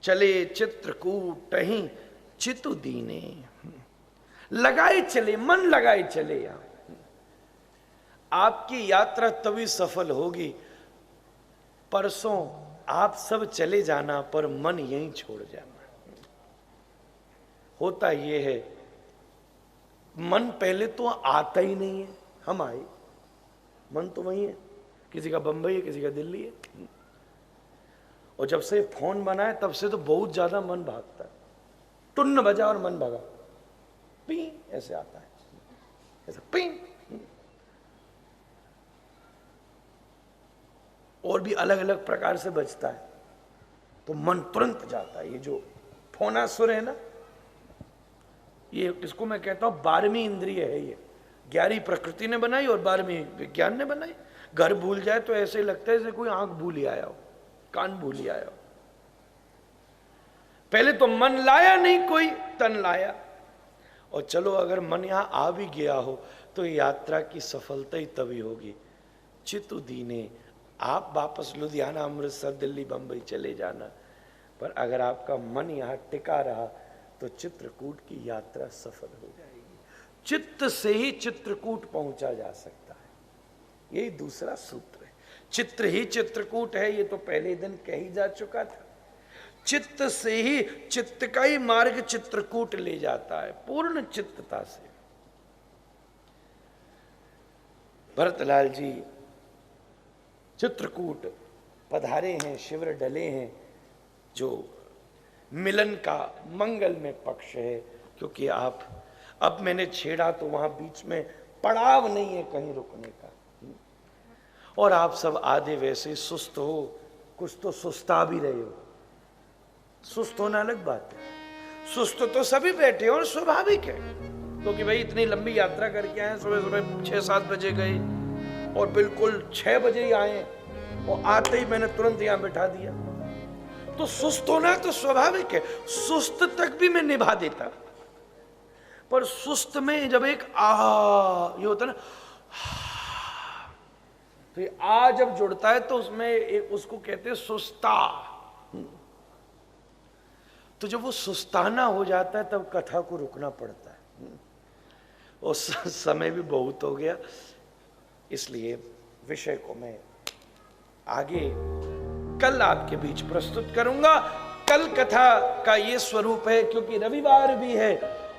चले चित्रकूट ही चितु दीने। लगाए चले, मन लगाए चले। यहां आपकी यात्रा तभी सफल होगी, परसों आप सब चले जाना पर मन यहीं छोड़ जाना। होता यह है, मन पहले तो आता ही नहीं है, हम आए, मन तो वही है, किसी का बंबई है, किसी का दिल्ली है। और जब से फोन बना है तब से तो बहुत ज्यादा मन भागता है। टुन्न बजा और मन भागा, पी ऐसे आता है, ऐसा पी। और भी अलग अलग प्रकार से बजता है तो मन तुरंत जाता है। ये जो फोनासुर है ना, ये इसको मैं कहता हूं 12वीं इंद्रिय है। ये 11वीं प्रकृति ने बनाई और 12वीं विज्ञान ने बनाई। घर भूल जाए तो ऐसे लगता है जैसे कोई आंख भूल ही आया हो, कान भूल ही आया हो। पहले तो मन लाया नहीं, कोई तन लाया। और चलो अगर मन यहां आ भी गया हो तो यात्रा की सफलता ही तभी होगी। चितु दीने, आप वापस लुधियाना, अमृतसर, दिल्ली, बंबई चले जाना, पर अगर आपका मन यहां टिका रहा तो चित्रकूट की यात्रा सफल हो जाएगी। चित्त से ही चित्रकूट पहुंचा जा सकता है, यही दूसरा सूत्र है। चित्र ही चित्रकूट है, ये तो पहले दिन कह ही जा चुका था। चित्त से ही, चित्त का ही मार्ग चित्रकूट ले जाता है, पूर्ण चित्तता से। भरतलाल जी चित्रकूट पधारे हैं, शिविर डले हैं, जो मिलन का मंगल में पक्ष है। क्योंकि आप, अब मैंने छेड़ा तो वहां बीच में पड़ाव नहीं है कहीं रुकने का। और आप सब आधे वैसे सुस्त हो, कुछ तो सुस्ता भी रहे हो। सुस्त होना अलग बात है, सुस्त तो सभी बैठे हो और स्वाभाविक है। क्योंकि भाई इतनी लंबी यात्रा करके आए, सुबह सुबह 6-7 बजे गए और बिल्कुल 6 बजे ही आए, और आते ही मैंने तुरंत यहां बैठा दिया। तो सुस्त होना तो स्वाभाविक है, सुस्त तक भी मैं निभा देता। पर सुस्त में जब एक ये होता है ना, तो ये आ जब जुड़ता है तो उसमें एक, उसको कहते हैं सुस्ता। तो जब वो सुस्ताना हो जाता है तब कथा को रुकना पड़ता है। और समय भी बहुत हो गया, इसलिए विषय को मैं आगे कल आपके बीच प्रस्तुत करूंगा। कल कथा का ये स्वरूप है, क्योंकि रविवार भी है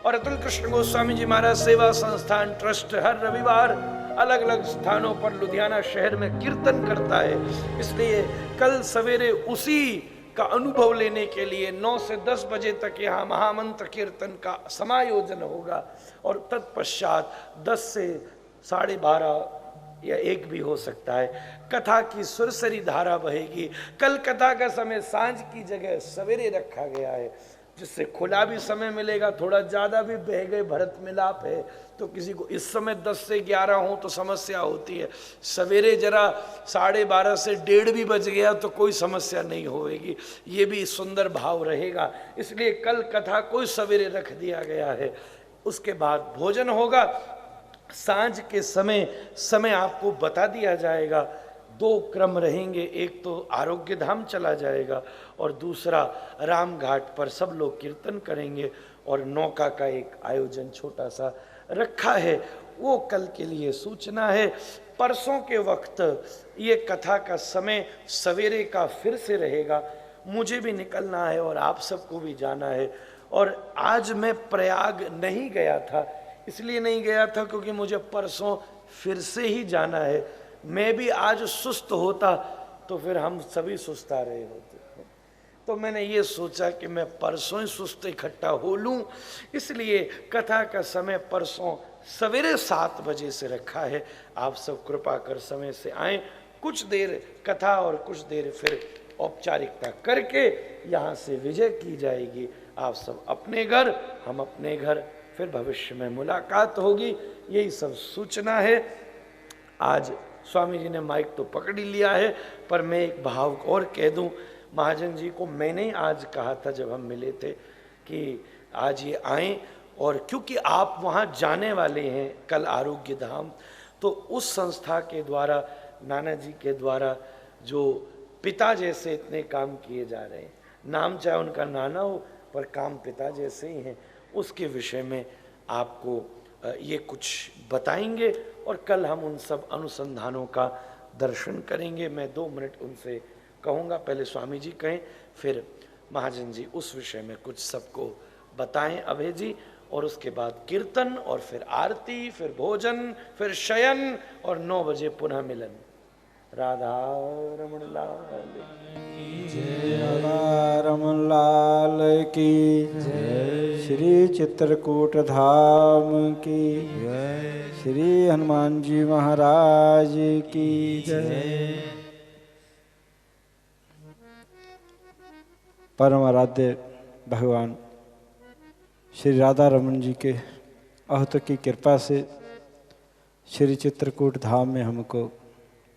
और अतुल कृष्ण गोस्वामी जी महाराज सेवा संस्थान ट्रस्ट हर रविवार अलग अलग स्थानों पर लुधियाना शहर में कीर्तन करता है। इसलिए कल सवेरे उसी का अनुभव लेने के लिए 9 से 10 बजे तक यहाँ महामंत्र कीर्तन का समायोजन होगा, और तत्पश्चात 10 से 12:30 या 1 भी हो सकता है, कथा की सुरसरी धारा बहेगी। कल कथा का समय सांझ की जगह सवेरे रखा गया है, जिससे खुला भी समय मिलेगा। थोड़ा ज्यादा भी बह गए, भरत मिलाप है, तो किसी को इस समय 10 से 11 हो तो समस्या होती है। सवेरे जरा 12:30 से 1:30 भी बज गया तो कोई समस्या नहीं होगी, ये भी सुंदर भाव रहेगा। इसलिए कल कथा को सवेरे रख दिया गया है। उसके बाद भोजन होगा, सांझ के समय आपको बता दिया जाएगा। 2 क्रम रहेंगे, एक तो आरोग्य धाम चला जाएगा और दूसरा राम घाट पर सब लोग कीर्तन करेंगे, और नौका का एक आयोजन छोटा सा रखा है, वो कल के लिए सूचना है। परसों के वक्त ये कथा का समय सवेरे का फिर से रहेगा। मुझे भी निकलना है और आप सबको भी जाना है। और आज मैं प्रयाग नहीं गया था, इसलिए नहीं गया था क्योंकि मुझे परसों फिर से ही जाना है। मैं भी आज सुस्त होता तो फिर हम सभी सुस्ता रहे होते, तो मैंने ये सोचा कि मैं परसों ही सुस्त इकट्ठा हो लूं। इसलिए कथा का समय परसों सवेरे 7 बजे से रखा है। आप सब कृपा कर समय से आए, कुछ देर कथा और कुछ देर फिर औपचारिकता करके यहाँ से विजय की जाएगी। आप सब अपने घर, हम अपने घर, फिर भविष्य में मुलाकात होगी। यही सब सूचना है। आज स्वामी जी ने माइक तो पकड़ ही लिया है, पर मैं एक भाव और कह दूं। महाजन जी को मैंने आज कहा था जब हम मिले थे कि आज ये आएं, और क्योंकि आप वहाँ जाने वाले हैं कल आरोग्य धाम, तो उस संस्था के द्वारा, नाना जी के द्वारा जो पिता जैसे इतने काम किए जा रहे हैं, नाम चाहे उनका नाना हो पर काम पिता जैसे ही हैं। उसके विषय में आपको ये कुछ बताएंगे और कल हम उन सब अनुसंधानों का दर्शन करेंगे। मैं 2 मिनट उनसे कहूँगा, पहले स्वामी जी कहें, फिर महाजन जी उस विषय में कुछ सबको बताएं अभय जी, और उसके बाद कीर्तन और फिर आरती, फिर भोजन, फिर शयन और 9 बजे पुनः मिलन। राधा रमण लाल की जय, राधा रमण लाल की जय, श्री चित्रकूट धाम की जय, श्री हनुमान जी महाराज की जय। परम आराध्य भगवान श्री राधा रमन जी के अहत की कृपा से श्री चित्रकूट धाम में हमको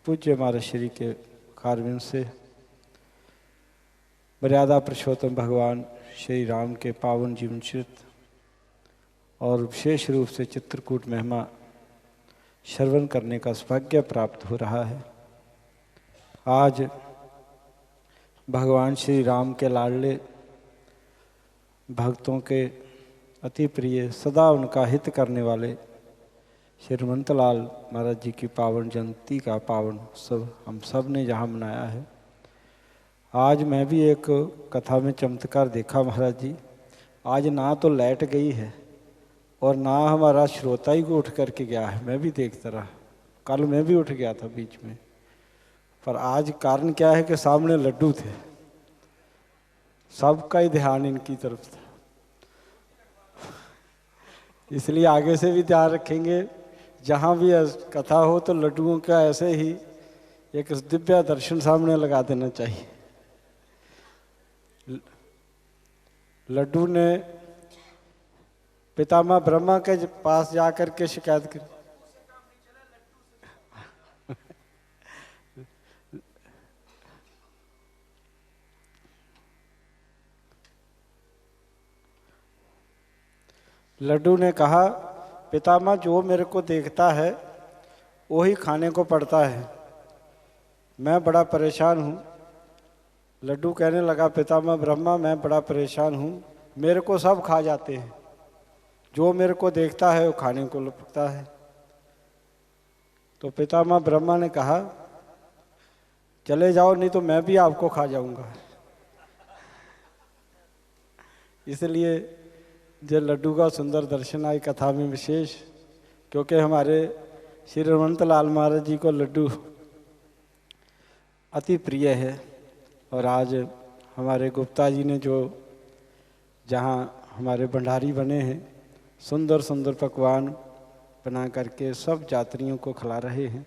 पूज्य महाराज श्री के कारविंद से मर्यादा पुरुषोत्तम भगवान श्री राम के पावन जीवन चरित्र और विशेष रूप से चित्रकूट महिमा श्रवण करने का सौभाग्य प्राप्त हो रहा है। आज भगवान श्री राम के लाडले भक्तों के अति प्रिय, सदा उनका हित करने वाले श्री हनुमंतलाल महाराज जी की पावन जयंती का पावन उत्सव हम सब ने जहाँ मनाया है। आज मैं भी एक कथा में चमत्कार देखा महाराज जी। आज ना तो लाइट गई है और ना हमारा श्रोता ही को उठ करके गया है, मैं भी देखता रहा। कल मैं भी उठ गया था बीच में, पर आज कारण क्या है कि सामने लड्डू थे, सबका ही ध्यान इनकी तरफ था, इसलिए आगे से भी ध्यान रखेंगे। जहाँ भी कथा हो तो लड्डुओं का ऐसे ही एक दिव्य दर्शन सामने लगा देना चाहिए। लड्डू ने पितामह ब्रह्मा के पास जाकर के शिकायत की। लड्डू ने कहा, पितामह जो मेरे को देखता है वही खाने को पड़ता है, मैं बड़ा परेशान हूँ। लड्डू कहने लगा, पितामह ब्रह्मा मैं बड़ा परेशान हूँ, मेरे को सब खा जाते हैं, जो मेरे को देखता है वो खाने को लपकता है। तो पितामह ब्रह्मा ने कहा, चले जाओ नहीं तो मैं भी आपको खा जाऊंगा। इसलिए जो लड्डू का सुंदर दर्शन आई कथा में विशेष, क्योंकि हमारे श्री हनुमंतलाल महाराज जी को लड्डू अति प्रिय है। और आज हमारे गुप्ता जी ने जो जहाँ हमारे भंडारी बने हैं, सुंदर सुंदर पकवान बना करके सब यात्रियों को खिला रहे हैं।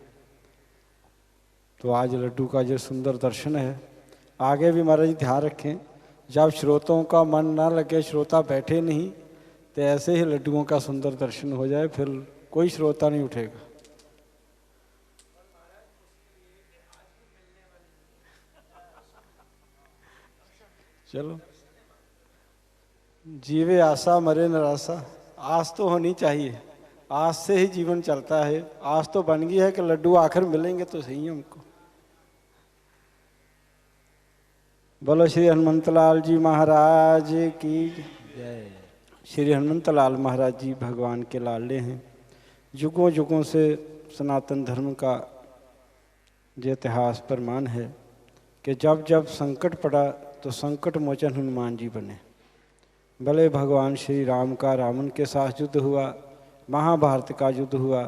तो आज लड्डू का जो सुंदर दर्शन है, आगे भी महाराज जी ध्यान रखें, जब श्रोताओं का मन ना लगे, श्रोता बैठे नहीं, तो ऐसे ही लड्डुओं का सुंदर दर्शन हो जाए, फिर कोई श्रोता नहीं उठेगा। चलो, जीवे आशा मरे निराशा, आस तो होनी चाहिए, आस से ही जीवन चलता है। आस तो बन गई है कि लड्डू आखिर मिलेंगे तो सही हमको। बोलो श्री हनुमंतलाल जी महाराज की जय। श्री हनुमंतलाल महाराज जी भगवान के लाडले हैं। युगों युगों से सनातन धर्म का जो इतिहास प्रमाण है कि जब जब संकट पड़ा तो संकट मोचन हनुमान जी बने। भले भगवान श्री राम का रावण के साथ युद्ध हुआ, महाभारत का युद्ध हुआ,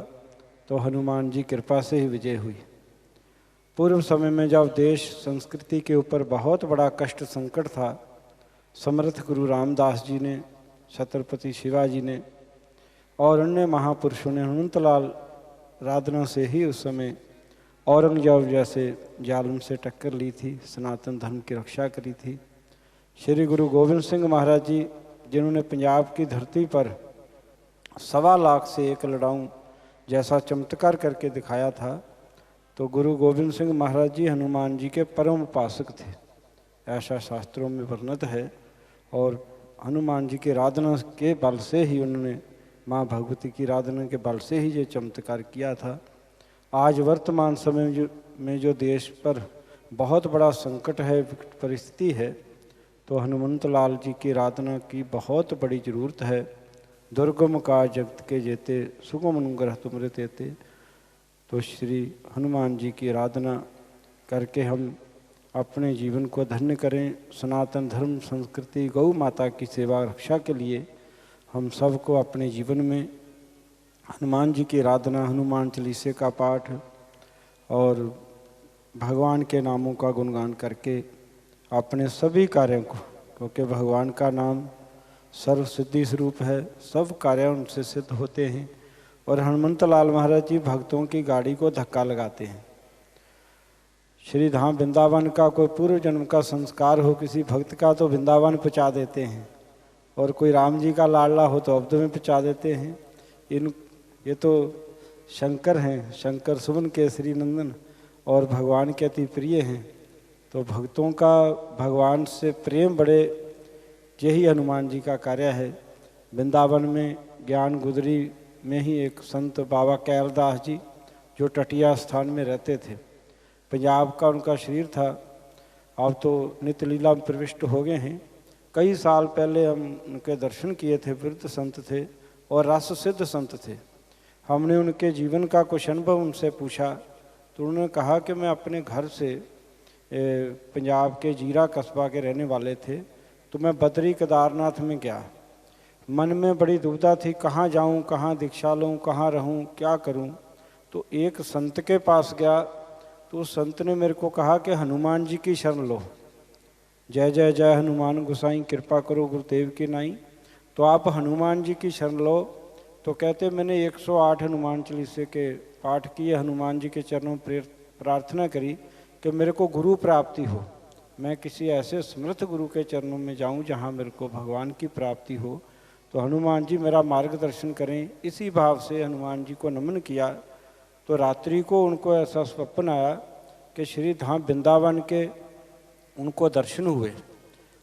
तो हनुमान जी कृपा से ही विजय हुई। पूर्व समय में जब देश संस्कृति के ऊपर बहुत बड़ा कष्ट संकट था, समर्थ गुरु रामदास जी ने, छत्रपति शिवाजी ने और अन्य महापुरुषों ने हनुमंतलाल राधना से ही उस समय औरंगजेब जैसे जालिम से टक्कर ली थी, सनातन धर्म की रक्षा करी थी। श्री गुरु गोविंद सिंह महाराज जी, जिन्होंने पंजाब की धरती पर 1.25 लाख से एक लड़ाऊं जैसा चमत्कार करके दिखाया था, तो गुरु गोविंद सिंह महाराज जी हनुमान जी के परम उपासक थे, ऐसा शास्त्रों में वर्णित है। और हनुमान जी की आराधना के बल से ही उन्होंने, माँ भगवती की आराधना के बल से ही ये चमत्कार किया था। आज वर्तमान समय में जो देश पर बहुत बड़ा संकट है, परिस्थिति है, तो हनुमंत लाल जी की आराधना की बहुत बड़ी ज़रूरत है। दुर्गम का जगत के जेते, सुगम अनुग्रह तुमरे तेते। तो श्री हनुमान जी की आराधना करके हम अपने जीवन को धन्य करें। सनातन धर्म संस्कृति गौ माता की सेवा रक्षा के लिए हम सबको अपने जीवन में हनुमान जी की आराधना, हनुमान चालीसे का पाठ और भगवान के नामों का गुणगान करके अपने सभी कार्यों को, क्योंकि भगवान का नाम सर्व सिद्धि स्वरूप है, सब कार्य उनसे सिद्ध होते हैं। और हनुमंत लाल महाराज जी भक्तों की गाड़ी को धक्का लगाते हैं। श्री धाम वृंदावन का कोई पूर्व जन्म का संस्कार हो किसी भक्त का तो वृंदावन पहुँचा देते हैं, और कोई राम जी का लाडला हो तो अवध में पहुँचा देते हैं। ये तो शंकर हैं, शंकर सुमन केसरी नंदन और भगवान के अति प्रिय हैं। तो भक्तों का भगवान से प्रेम बड़े, यही हनुमान जी का कार्य है। वृंदावन में ज्ञान गुदरी में ही एक संत बाबा कैलदास जी जो टटिया स्थान में रहते थे, पंजाब का उनका शरीर था, अब तो नित्य लीला में प्रविष्ट हो गए हैं। कई साल पहले हम उनके दर्शन किए थे। वृद्ध संत थे और रस सिद्ध संत थे। हमने उनके जीवन का कुछ अनुभव उनसे पूछा तो उन्होंने कहा कि मैं अपने घर से पंजाब के जीरा कस्बा के रहने वाले थे, तो मैं बद्री केदारनाथ में गया। मन में बड़ी दुविधा थी, कहाँ जाऊँ, कहाँ दीक्षा लूँ, कहाँ रहूँ, क्या करूँ। तो एक संत के पास गया तो उस संत ने मेरे को कहा कि हनुमान जी की शरण लो। जय जय जय हनुमान गोसाई, कृपा करो गुरुदेव की नाई। तो आप हनुमान जी की शरण लो। तो कहते मैंने 108 हनुमान चालीसे के पाठ किए, हनुमान जी के चरणों में प्रार्थना करी कि मेरे को गुरु प्राप्ति हो, मैं किसी ऐसे समर्थ गुरु के चरणों में जाऊं जहां मेरे को भगवान की प्राप्ति हो। तो हनुमान जी मेरा मार्गदर्शन करें। इसी भाव से हनुमान जी को नमन किया। तो रात्रि को उनको ऐसा स्वप्न आया कि श्री धाम वृंदावन के उनको दर्शन हुए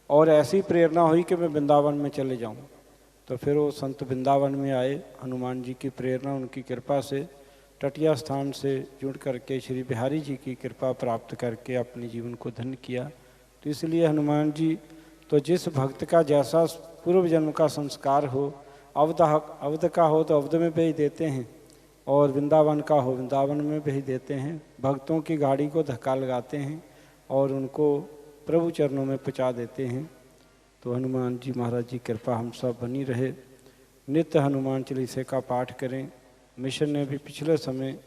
और ऐसी प्रेरणा हुई कि मैं वृंदावन में चले जाऊं। तो फिर वो संत वृंदावन में आए। हनुमान जी की प्रेरणा, उनकी कृपा से टटिया स्थान से जुड़ करके श्री बिहारी जी की कृपा प्राप्त करके अपने जीवन को धन्य किया। तो इसलिए हनुमान जी तो जिस भक्त का जैसा पूर्व जन्म का संस्कार हो, अवध का हो तो अवध में भेज देते हैं और वृंदावन का हो वृंदावन में भेज देते हैं। भक्तों की गाड़ी को धक्का लगाते हैं और उनको प्रभु चरणों में पहुँचा देते हैं। तो हनुमान जी महाराज जी कृपा हम सब बनी रहे। नित्य हनुमान चालीसे का पाठ करें। मिशन ने भी पिछले समय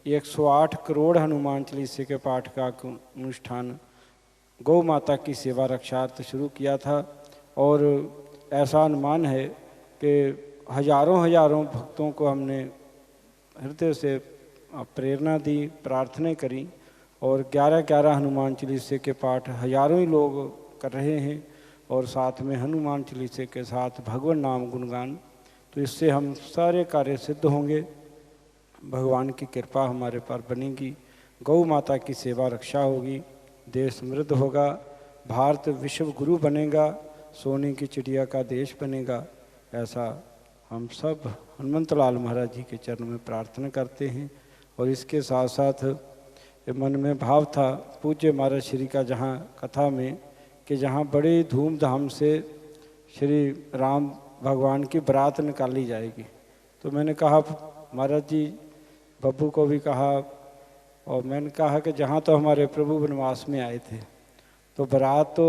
108 करोड़ हनुमान चालीसे के पाठ का अनुष्ठान गौ माता की सेवा रक्षार्थ शुरू किया था और ऐसा अनुमान है कि हजारों भक्तों को हमने हृदय से प्रेरणा दी, प्रार्थना करी और 11-11 हनुमान चालीसे के पाठ हजारों ही लोग कर रहे हैं और साथ में हनुमान चालीसे के साथ भगवान नाम गुणगान। तो इससे हम सारे कार्य सिद्ध होंगे, भगवान की कृपा हमारे पर बनेगी, गौ माता की सेवा रक्षा होगी, देश समृद्ध होगा, भारत विश्व गुरु बनेगा, सोने की चिड़िया का देश बनेगा। ऐसा हम सब हनुमंत लाल महाराज जी के चरण में प्रार्थना करते हैं। और इसके साथ साथ मन में भाव था पूज्य महाराज श्री का जहाँ कथा में कि जहाँ बड़ी धूमधाम से श्री राम भगवान की बारात निकाली जाएगी। तो मैंने कहा महाराज जी, बब्बू को भी कहा और मैंने कहा कि जहाँ तो हमारे प्रभु वनवास में आए थे तो बारात तो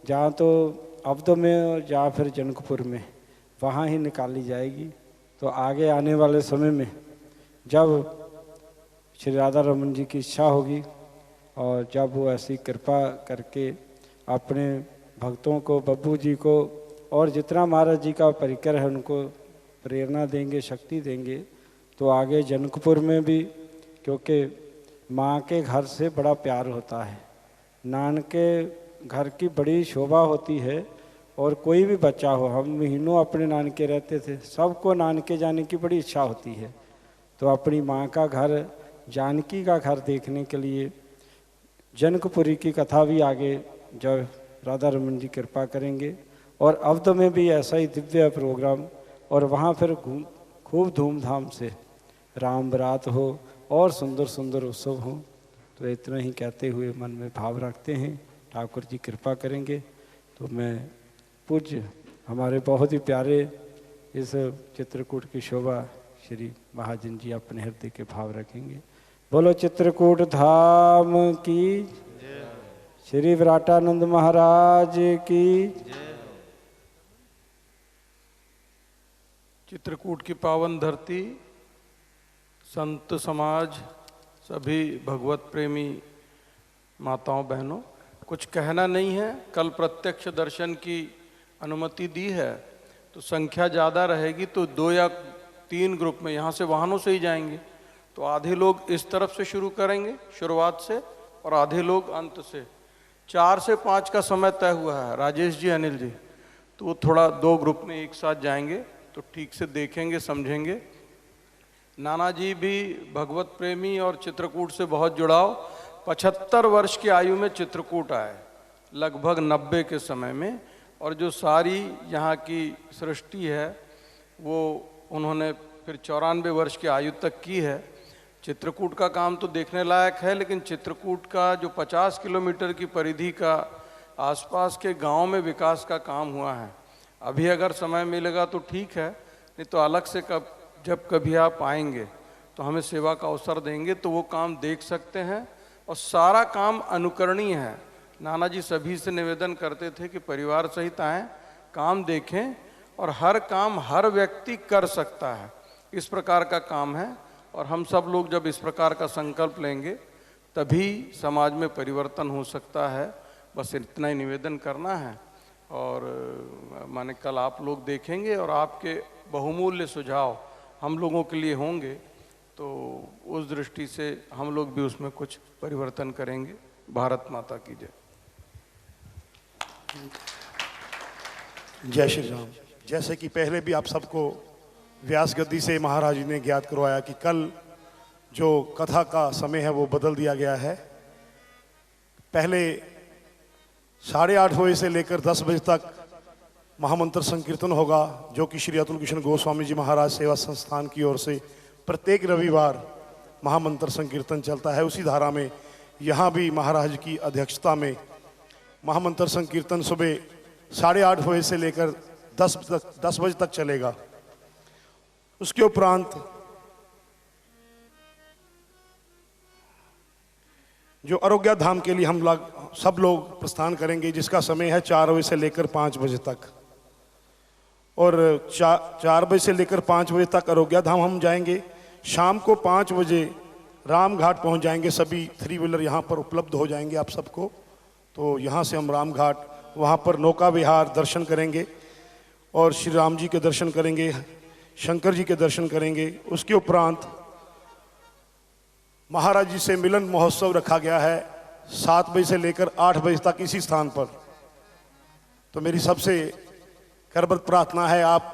जहाँ तो अवध में और या फिर जनकपुर में वहाँ ही निकाली जाएगी। तो आगे आने वाले समय में जब श्री राधा रमन जी की इच्छा होगी और जब वो ऐसी कृपा करके अपने भक्तों को, बब्बू जी को और जितना महाराज जी का परिकर है उनको प्रेरणा देंगे, शक्ति देंगे, तो आगे जनकपुर में भी, क्योंकि माँ के घर से बड़ा प्यार होता है, नान के घर की बड़ी शोभा होती है। और कोई भी बच्चा हो, हम महीनों अपने नान के रहते थे, सबको नान के जाने की बड़ी इच्छा होती है। तो अपनी माँ का घर, जानकी का घर देखने के लिए जनकपुरी की कथा भी आगे जब राधा रमन जी कृपा करेंगे और अवध में भी ऐसा ही दिव्य प्रोग्राम और वहाँ फिर खूब धूमधाम से राम बारात हो और सुंदर सुंदर उत्सव हो। तो इतना ही कहते हुए मन में भाव रखते हैं, ठाकुर जी कृपा करेंगे। तो मैं पूज्य हमारे बहुत ही प्यारे इस चित्रकूट की शोभा श्री महाजन जी अपने हृदय के भाव रखेंगे। बोलो चित्रकूट धाम की, श्री विराटानंद महाराज की। चित्रकूट की पावन धरती, संत समाज, सभी भगवत प्रेमी माताओं बहनों, कुछ कहना नहीं है। कल प्रत्यक्ष दर्शन की अनुमति दी है, तो संख्या ज़्यादा रहेगी तो 2 या 3 ग्रुप में, यहाँ से वाहनों से ही जाएंगे, तो आधे लोग इस तरफ से शुरू करेंगे शुरुआत से और आधे लोग अंत से। 4 से 5 का समय तय हुआ है राजेश जी, अनिल जी, तो वो थोड़ा 2 ग्रुप में एक साथ जाएंगे तो ठीक से देखेंगे समझेंगे। नाना जी भी भगवत प्रेमी और चित्रकूट से बहुत जुड़ाव, 75 वर्ष की आयु में चित्रकूट आए, लगभग 90 के समय में, और जो सारी यहाँ की सृष्टि है वो उन्होंने फिर 94 वर्ष की आयु तक की है। चित्रकूट का काम तो देखने लायक है, लेकिन चित्रकूट का जो 50 किलोमीटर की परिधि का आसपास के गांव में विकास का काम हुआ है। अभी अगर समय मिलेगा तो ठीक है, नहीं तो अलग से जब कभी आप आएंगे तो हमें सेवा का अवसर देंगे तो वो काम देख सकते हैं। और सारा काम अनुकरणीय है। नाना जी सभी से निवेदन करते थे कि परिवार सहित आएँ, काम देखें, और हर काम हर व्यक्ति कर सकता है, इस प्रकार का काम है। और हम सब लोग जब इस प्रकार का संकल्प लेंगे तभी समाज में परिवर्तन हो सकता है। बस इतना ही निवेदन करना है। और माने कल आप लोग देखेंगे और आपके बहुमूल्य सुझाव हम लोगों के लिए होंगे, तो उस दृष्टि से हम लोग भी उसमें कुछ परिवर्तन करेंगे। भारत माता की जय। जय श्री राम। जैसे कि पहले भी आप सबको व्यास गद्दी से महाराज जी ने ज्ञात करवाया कि कल जो कथा का समय है वो बदल दिया गया है। पहले 8:30 बजे से लेकर 10 बजे तक महामंत्र संकीर्तन होगा, जो कि श्री अतुल कृष्ण गोस्वामी जी महाराज सेवा संस्थान की ओर से प्रत्येक रविवार महामंत्र संकीर्तन चलता है। उसी धारा में यहाँ भी महाराज की अध्यक्षता में महामंत्र संकीर्तन सुबह 8:30 बजे से लेकर 10 बजे तक चलेगा। उसके उपरांत जो अरोग्या धाम के लिए हम सब लोग प्रस्थान करेंगे, जिसका समय है 4 बजे से लेकर 5 बजे तक। और 4 बजे से लेकर 5 बजे तक अरोग्या धाम हम जाएंगे। शाम को 5 बजे राम घाट पहुँच जाएंगे। सभी 3 व्हीलर यहाँ पर उपलब्ध हो जाएंगे आप सबको। तो यहाँ से हम राम घाट, वहाँ पर नौका विहार दर्शन करेंगे और श्री राम जी के दर्शन करेंगे, शंकर जी के दर्शन करेंगे। उसके उपरांत महाराज जी से मिलन महोत्सव रखा गया है 7 बजे से लेकर 8 बजे तक इसी स्थान पर। तो मेरी सबसे करबद्ध प्रार्थना है, आप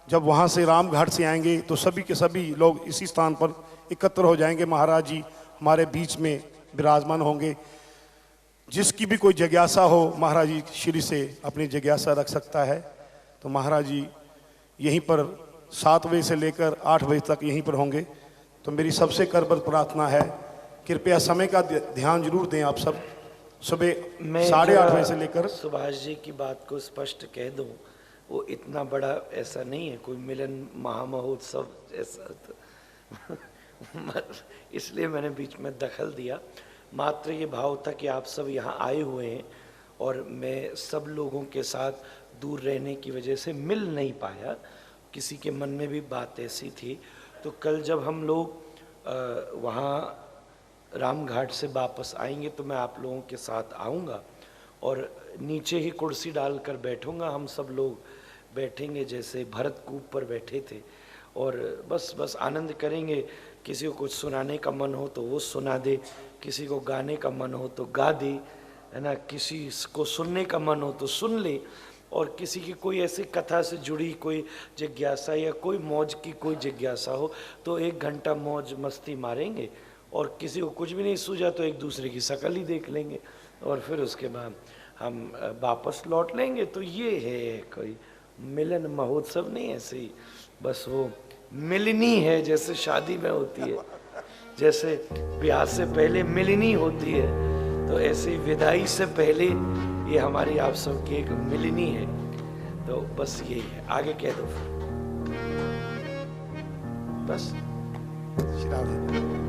जब वहाँ से राम घाट से आएंगे तो सभी के सभी लोग इसी स्थान पर एकत्र हो जाएंगे। महाराज जी हमारे बीच में विराजमान होंगे। जिसकी भी कोई जिज्ञासा हो, महाराज जी श्री से अपनी जिज्ञासा रख सकता है। तो महाराज जी यहीं पर 7 बजे से लेकर 8 बजे तक यहीं पर होंगे। तो मेरी सबसे करबद्ध प्रार्थना है, कृपया समय का ध्यान जरूर दें आप सब। सुबह 8:30 बजे से लेकर, सुभाष जी की बात को स्पष्ट कह दूं, वो इतना बड़ा ऐसा नहीं है कोई मिलन महामहोत्सव ऐसा तो इसलिए मैंने बीच में दखल दिया। मात्र ये भाव था कि आप सब यहाँ आए हुए हैं और मैं सब लोगों के साथ दूर रहने की वजह से मिल नहीं पाया। किसी के मन में भी बात ऐसी थी। तो कल जब हम लोग वहाँ राम घाट से वापस आएंगे तो मैं आप लोगों के साथ आऊँगा और नीचे ही कुर्सी डालकर बैठूँगा। हम सब लोग बैठेंगे जैसे भरत कूप पर बैठे थे और बस आनंद करेंगे। किसी को कुछ सुनाने का मन हो तो वो सुना दे, किसी को गाने का मन हो तो गा दे, है ना, किसी को सुनने का मन हो तो सुन ले। और किसी की कोई ऐसी कथा से जुड़ी कोई जिज्ञासा या कोई मौज की कोई जिज्ञासा हो तो 1 घंटा मौज मस्ती मारेंगे। और किसी को कुछ भी नहीं सूझा तो एक दूसरे की शक्ल ही देख लेंगे और फिर उसके बाद हम वापस लौट लेंगे। तो ये है कोई मिलन महोत्सव नहीं, ऐसे ही बस वो मिलनी है जैसे शादी में होती है, जैसे ब्याह से पहले मिलनी होती है। तो ऐसी विदाई से पहले ये हमारी आप सबकी एक मिलनी है। तो बस यही है, आगे कह दो फिर बस। श्री राधे।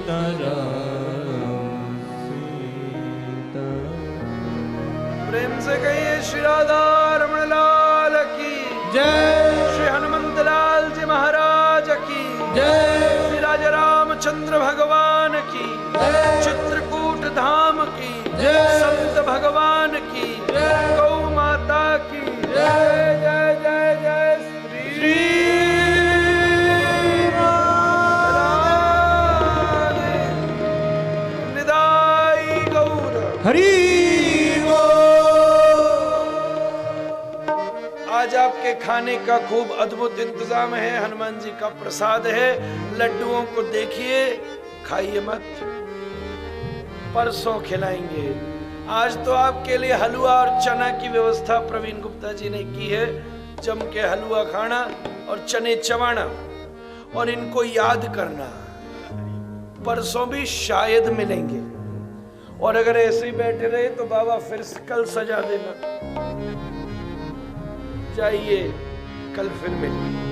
प्रेम से कहिए श्री राधा रमण लाल की जय। श्री हनुमंत लाल जी महाराज की जय। श्री राजा रामचंद्र भगवान की जय। चित्रकूट धाम की जय। संत भगवान की जय। गौ माता की जय जय जय जय श्री राधे निदाई गौर हरि। आज आपके खाने का खूब अद्भुत इंतजाम है। हनुमान जी का प्रसाद है। लड्डुओं को देखिए, खाइए मत, परसों खिलाएंगे। आज तो आपके लिए हलवा और चना की व्यवस्था प्रवीण गुप्ता जी ने की है। जम के हलवा खाना और चने चबाना और इनको याद करना। परसों भी शायद मिलेंगे और अगर ऐसे ही बैठे रहे तो बाबा फिर कल सजा देना। जाइए, कल फिर मिलेंगे।